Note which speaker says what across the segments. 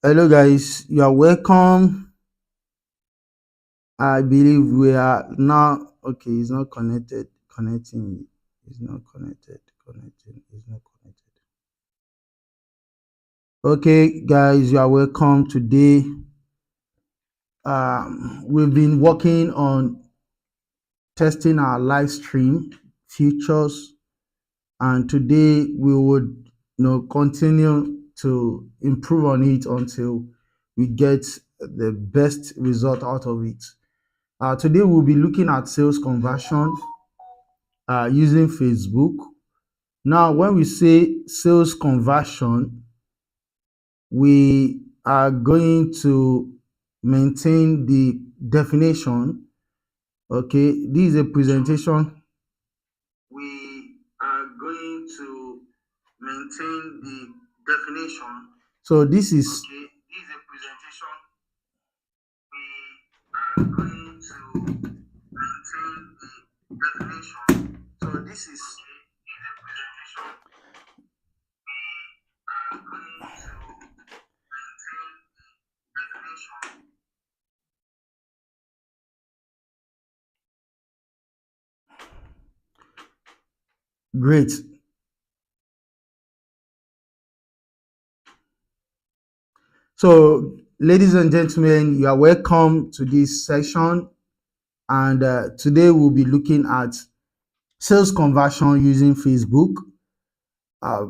Speaker 1: Hello guys, you are welcome. I believe we are now okay, it's not connected. Connecting is not connected. Connecting is not connected. Okay, guys, you are welcome today. We've been working on testing our live stream features, and today we would continue to improve on it until we get the best result out of it. Today we'll be looking at sales conversion using Facebook. Now, when we say sales conversion, we are going to maintain the definition. Okay, this is a presentation. We are going to maintain the definition. So this is okay. This is a presentation. We are going to maintain the definition. So this is a presentation. We are going to maintain the definition. Great. So, ladies and gentlemen, you are welcome to this session. And today we'll be looking at sales conversion using Facebook. Uh,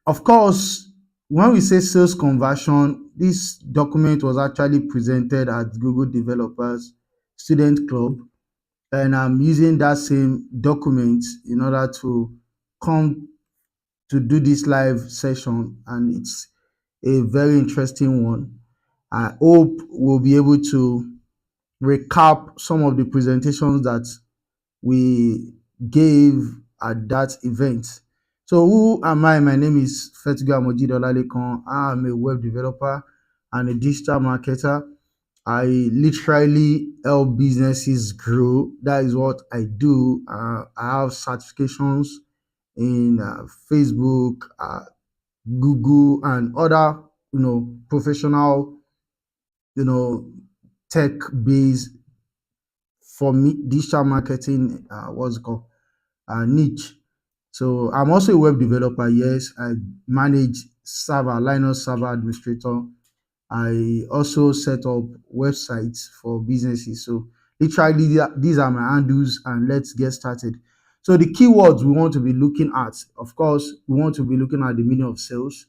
Speaker 1: of course, when we say sales conversion, this document was actually presented at Google Developers Student Club, and I'm using that same document in order to come to do this live session, and it's a very interesting one. I hope we'll be able to recap some of the presentations that we gave at that event. So who am I? My name is Fetiga Mojidolalekon. I'm a web developer and a digital marketer. I literally help businesses grow. That is what I do. I have certifications in Facebook, Google, and other professional tech based for me digital marketing what's it called niche. So I'm also a web developer. Yes, I manage server, Linux server administrator. I also set up websites for businesses. So literally these are my handles, and let's get started. So the keywords we want to be looking at, of course, we want to be looking at the meaning of sales,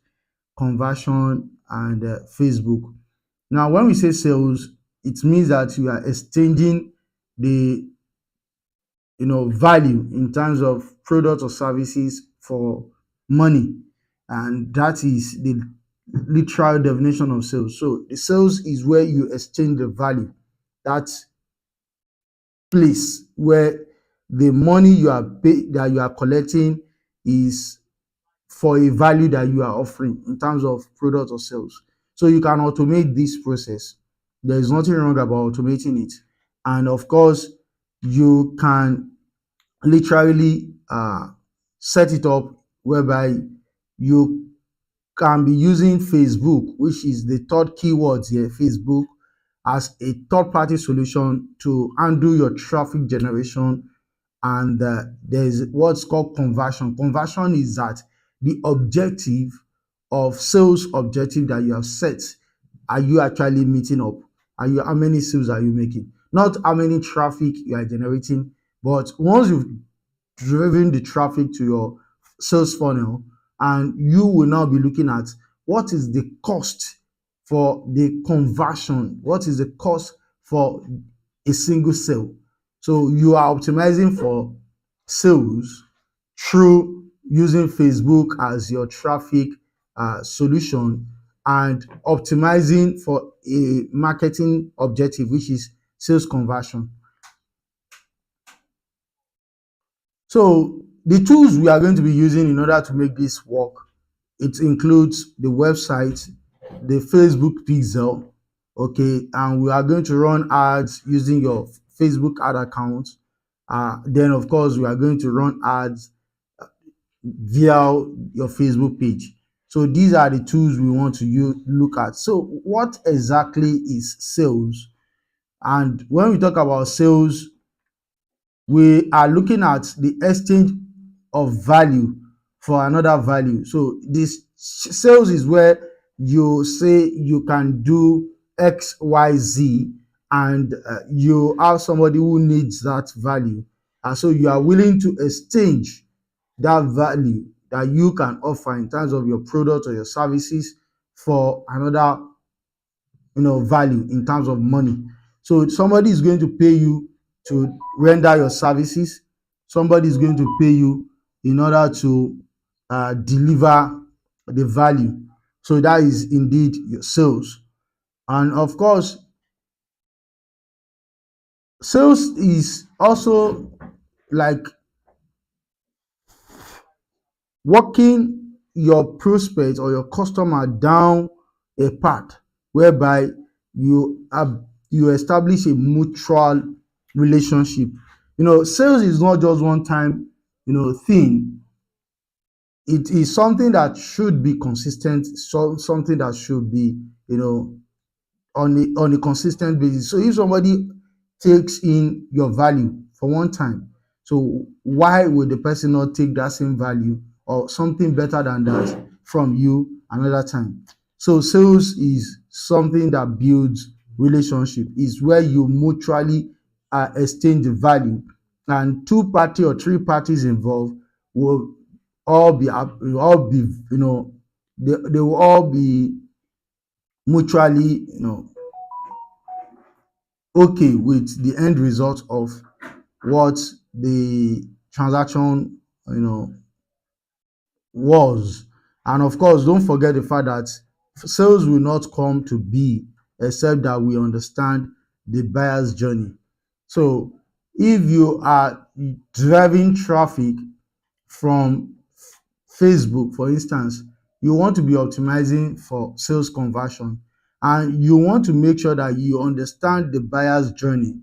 Speaker 1: conversion, and Facebook. Now, when we say sales, it means that you are exchanging the value in terms of products or services for money, and that is the literal definition of sales. So the sales is where you exchange the value, that place where the money that you are collecting is for a value that you are offering in terms of product or sales. So you can automate this process. There is nothing wrong about automating it. And of course, you can literally set it up whereby you can be using Facebook, which is the third keyword here, Facebook, as a third party solution to handle your traffic generation. And there's what's called conversion. Conversion is that the objective of sales objective that you have set, are you actually meeting up? How many sales are you making? Not how many traffic you are generating, but once you've driven the traffic to your sales funnel, and you will now be looking at what is the cost for the conversion, what is the cost for a single sale. So you are optimizing for sales through using Facebook as your traffic solution, and optimizing for a marketing objective, which is sales conversion. So the tools we are going to be using in order to make this work, it includes the website, the Facebook pixel, okay, and we are going to run ads using your Facebook ad account. Then of course we are going to run ads via your Facebook page. So these are the tools we want to look at. So what exactly is sales? And when we talk about sales, we are looking at the exchange of value for another value. So this sales is where you say you can do XYZ, and you have somebody who needs that value, and so you are willing to exchange that value that you can offer in terms of your product or your services for another, value in terms of money. So somebody is going to pay you to render your services. Somebody is going to pay you in order to deliver the value. So that is indeed your sales. And of course, sales is also like walking your prospect or your customer down a path whereby you establish a mutual relationship. Sales is not just one time, thing. It is something that should be consistent, something that should be, on a consistent basis. So if somebody takes in your value for one time, so why would the person not take that same value or something better than that from you another time? So sales is something that builds relationship. Is where you mutually exchange the value, and two party or three parties involved will all be they will all be mutually okay with the end result of what the transaction was. And of course, don't forget the fact that sales will not come to be except that we understand the buyer's journey. So if you are driving traffic from Facebook, for instance, you want to be optimizing for sales conversion, and you want to make sure that you understand the buyer's journey,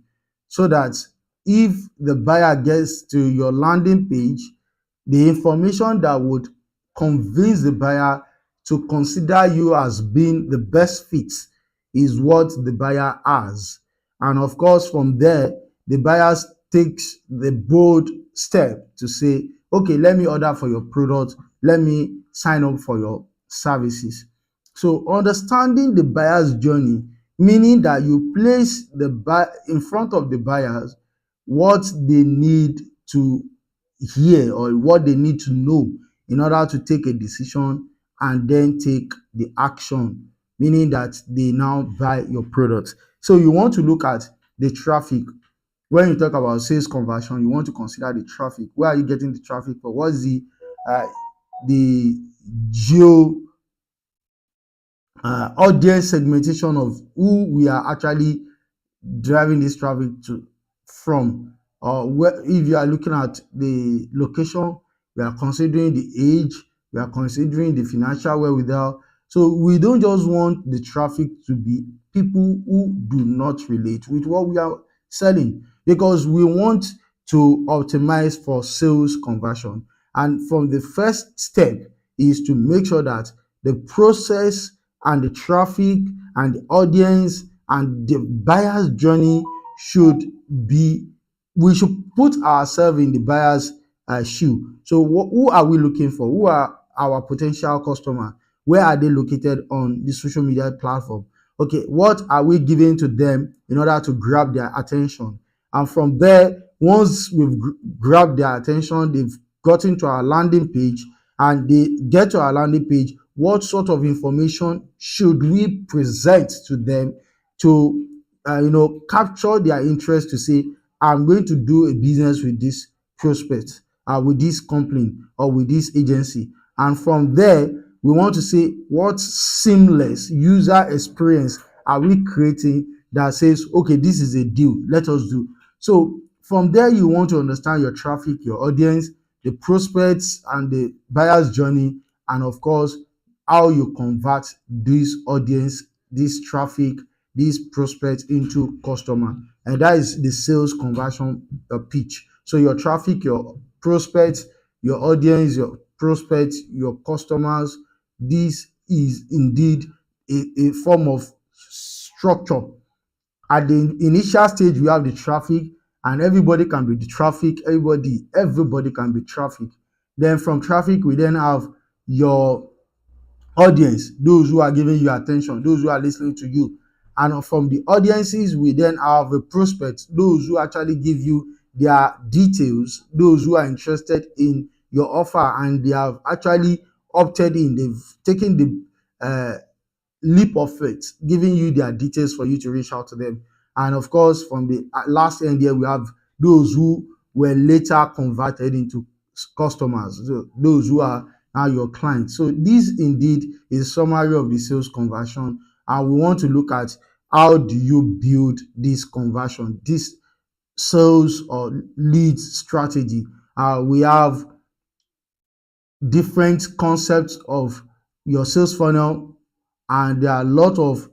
Speaker 1: so that if the buyer gets to your landing page, the information that would convince the buyer to consider you as being the best fit is what the buyer has. And of course, from there, the buyer takes the bold step to say, okay, let me order for your product, let me sign up for your services. So understanding the buyer's journey, meaning that you place the buyer in front of the buyers what they need to hear or what they need to know in order to take a decision and then take the action, meaning that they now buy your product. So you want to look at the traffic. When you talk about sales conversion, you want to consider the traffic. Where are you getting the traffic for? What's the geo audience segmentation of who we are actually driving this traffic to from? Or if you are looking at the location, we are considering the age, we are considering the financial wherewithal. So we don't just want the traffic to be people who do not relate with what we are selling, because we want to optimize for sales conversion. And from the first step is to make sure that the process and the traffic and the audience and the buyer's journey should be, we should put ourselves in the buyer's shoe. So who are we looking for? Who are our potential customer? Where are they located on the social media platform? Okay, what are we giving to them in order to grab their attention? And from there, once we've grabbed their attention, they've gotten to our landing page, and they get to our landing page, what sort of information should we present to them to capture their interest, to say, I'm going to do a business with this prospect, with this company or with this agency. And from there, we want to say, what seamless user experience are we creating that says, okay, this is a deal, let us do. So from there, you want to understand your traffic, your audience, the prospects and the buyer's journey, and of course, how you convert this audience, this traffic, these prospects into customer. And that is the sales conversion pitch. So your traffic, your prospects, your audience, your prospects, your customers, this is indeed a form of structure. At the initial stage, we have the traffic, and everybody can be the traffic. Everybody can be traffic. Then from traffic, we then have your audience, those who are giving you attention, those who are listening to you. And from the audiences, we then have the prospects, those who actually give you their details, those who are interested in your offer and they have actually opted in, they've taken the leap of faith, giving you their details for you to reach out to them. And of course, from the last end here, we have those who were later converted into customers, so those who are now your clients. So this indeed is a summary of the sales conversion, and we want to look at how do you build this conversion, this sales or leads strategy. We have different concepts of your sales funnel, and there are a lot of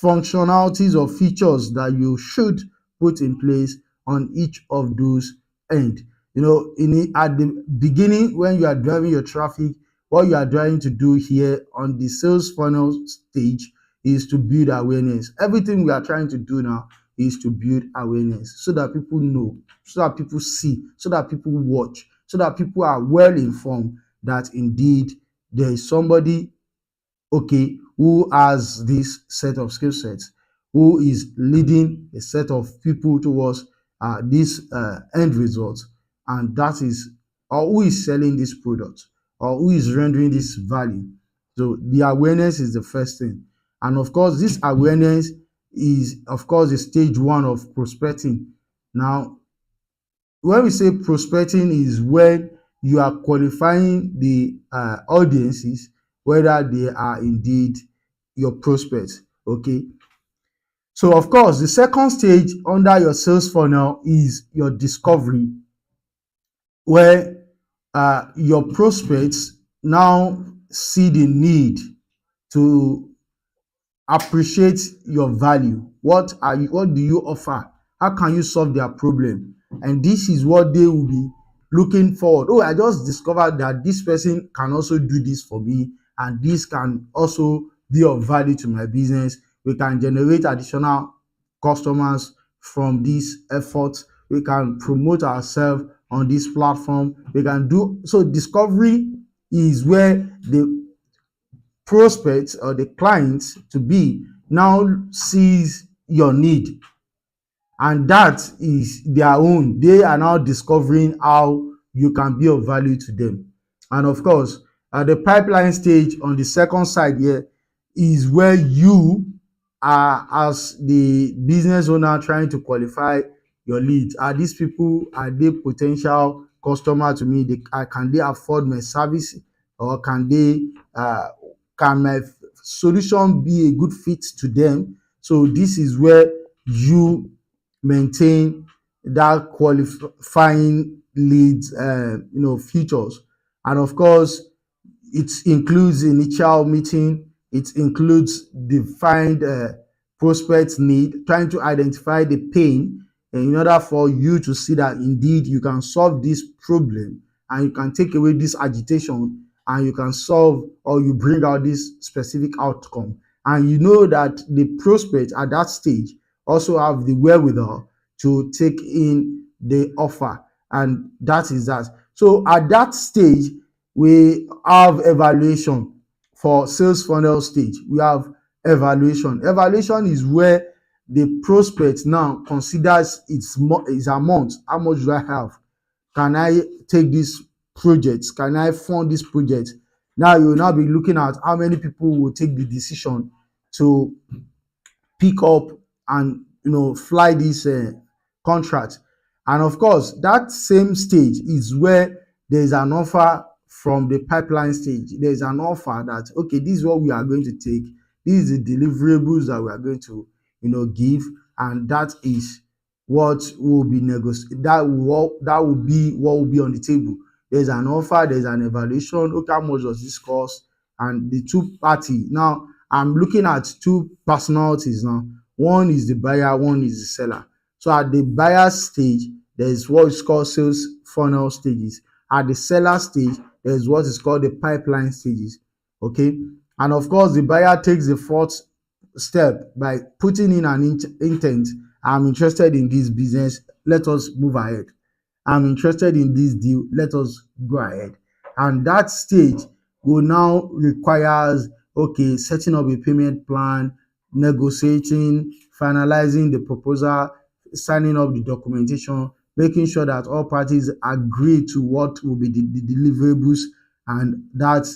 Speaker 1: functionalities or features that you should put in place on each of those end. At the beginning, when you are driving your traffic, what you are trying to do here on the sales funnel stage is to build awareness. Everything we are trying to do now is to build awareness so that people know, so that people see, so that people watch, so that people are well informed that indeed there is somebody, okay, who has this set of skill sets, who is leading a set of people towards this end result, and that is, or who is selling this product, or who is rendering this value. So the awareness is the first thing. And of course, this awareness is, of course, the stage one of prospecting. Now, when we say prospecting is when you are qualifying the audiences, whether they are indeed your prospects. Okay. So of course, the second stage under your sales funnel is your discovery, where your prospects now see the need to appreciate your value. What do you offer? How can you solve their problem? And this is what they will be looking forward. Oh, I just discovered that this person can also do this for me, and this can also be of value to my business. We can generate additional customers from this effort. We can promote ourselves on this platform. We can do so. Discovery is where the prospects or the clients to be now sees your need, and that is their own. They are now discovering how you can be of value to them. And of course, at the pipeline stage on the second side here is where you are, as the business owner, trying to qualify your leads. Are these people, are they potential customer to me? Can they afford my service, or can my solution be a good fit to them? So this is where you maintain that qualifying leads features. And of course, it includes initial meeting, it includes defined prospect need, trying to identify the pain in order for you to see that indeed you can solve this problem, and you can take away this agitation, and you can solve, or you bring out this specific outcome. And you know that the prospect at that stage also have the wherewithal to take in the offer, and that is that. So at that stage, we have evaluation. For sales funnel stage, we have evaluation. Evaluation is where the prospect now considers its amount. How much do I have? Can I take this project? Can I fund this project? Now you will now be looking at how many people will take the decision to pick up and fly this contract. And of course, that same stage is where there is an offer. From the pipeline stage, there is an offer that, okay, this is what we are going to take, these are the deliverables that we are going to give, and that is what will be negotiated. That will be what will be on the table. There's an offer, there's an evaluation. Okay, how much does this cost? And the two party. Now I'm looking at two personalities now. One is the buyer, one is the seller. So at the buyer stage, there is what is called sales funnel stages. At the seller stage, there's what is called the pipeline stages. Okay. And of course, the buyer takes the fourth step by putting in an intent. I'm interested in this business. Let us move ahead. I'm interested in this deal. Let us go ahead. And that stage will now requires, okay, setting up a payment plan, negotiating, finalizing the proposal, signing up the documentation, making sure that all parties agree to what will be the deliverables, and that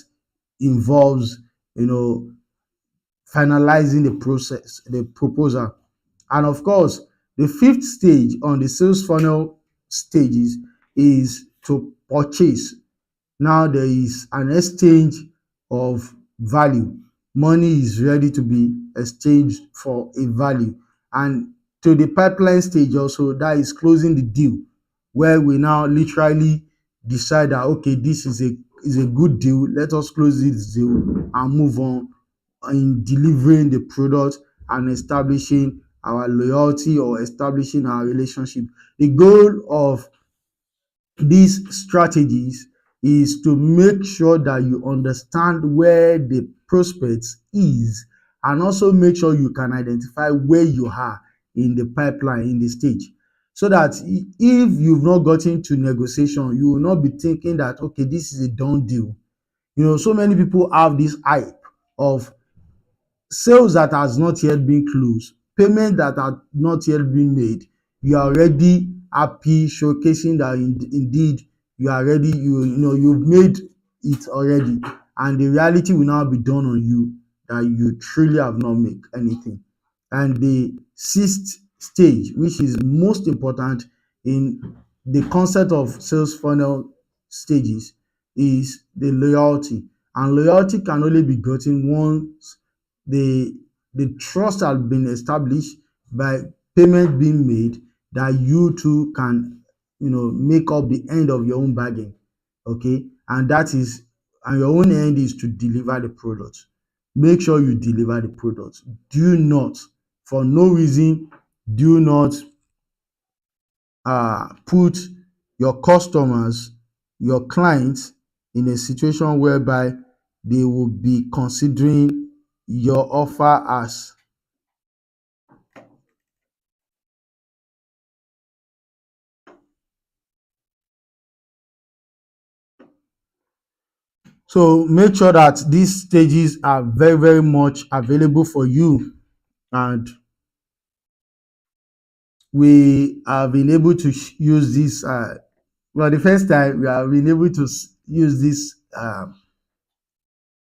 Speaker 1: involves, you know, finalizing the process, the proposal. And of course, the fifth stage on the sales funnel stages is to purchase. Now there is an exchange of value. Money is ready to be exchanged for a value. And to the pipeline stage also, that is closing the deal, where we now literally decide that okay, this is a good deal. Let us close this deal and move on in delivering the product and establishing our loyalty or establishing our relationship. The goal of these strategies is to make sure that you understand where the prospect is, and also make sure you can identify where you are in the pipeline, in the stage, so that if you've not gotten to negotiation, you will not be thinking that okay, this is a done deal. So many people have this hype of sales that has not yet been closed, payment that had not yet been made. You are already happy, showcasing that indeed you are ready, you've made it already, and the reality will now be done on you that you truly have not made anything. And the sixth stage, which is most important in the concept of sales funnel stages, is the loyalty. And loyalty can only be gotten once the the trust has been established by payment being made, that you too can make up the end of your own bargain. Okay. And your own end is to deliver the product. Make sure you deliver the product. Do not, for no reason, do not put your customers, your clients, in a situation whereby they will be considering your offer as. So make sure that these stages are very, very much available for you. And we have been able to use this. Well, the first time we have been able to use this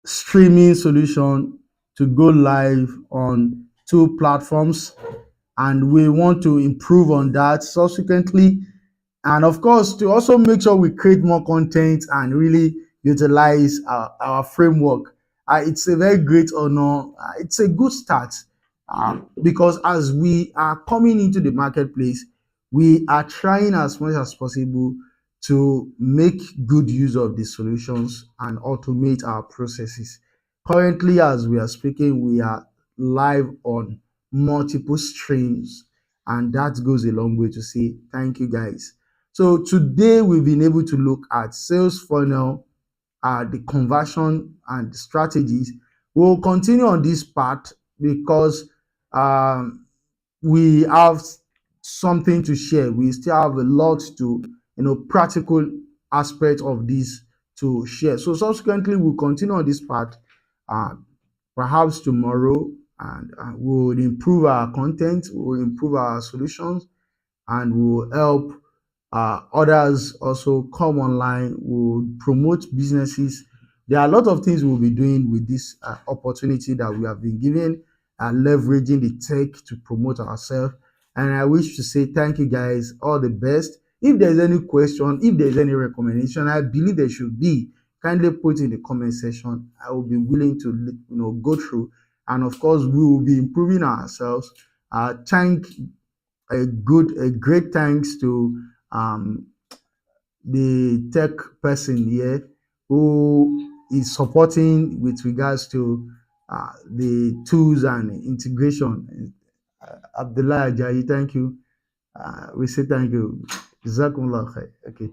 Speaker 1: streaming solution to go live on two platforms, and we want to improve on that subsequently. And of course, to also make sure we create more content and really utilize our framework. It's a very great honor. It's a good start, because as we are coming into the marketplace, we are trying as much as possible to make good use of the solutions and automate our processes. Currently, as we are speaking, we are live on multiple streams, and that goes a long way to say thank you guys. So today we've been able to look at sales funnel, the conversion and strategies. We'll continue on this part because um, we have something to share. We still have a lot to, practical aspect of this to share. So subsequently, we'll continue on this part, uh, perhaps tomorrow, and we'll improve our content, we'll improve our solutions, and will help others also come online, will promote businesses. There are a lot of things we'll be doing with this opportunity that we have been given, leveraging the tech to promote ourselves. And I wish to say thank you guys, all the best. If there's any question, if there's any recommendation, I believe there should be, kindly put in the comment section. I will be willing to go through. And of course, we will be improving ourselves. Thank a great thanks to the tech person here who is supporting with regards to the tools and integration. Abdullah Ajayi, thank you. We say thank you. Jazakumullah khair. Okay.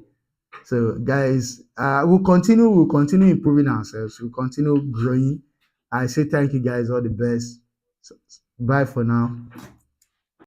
Speaker 1: So guys, we'll continue improving ourselves, we'll continue growing. I say thank you guys, all the best. So, bye for now.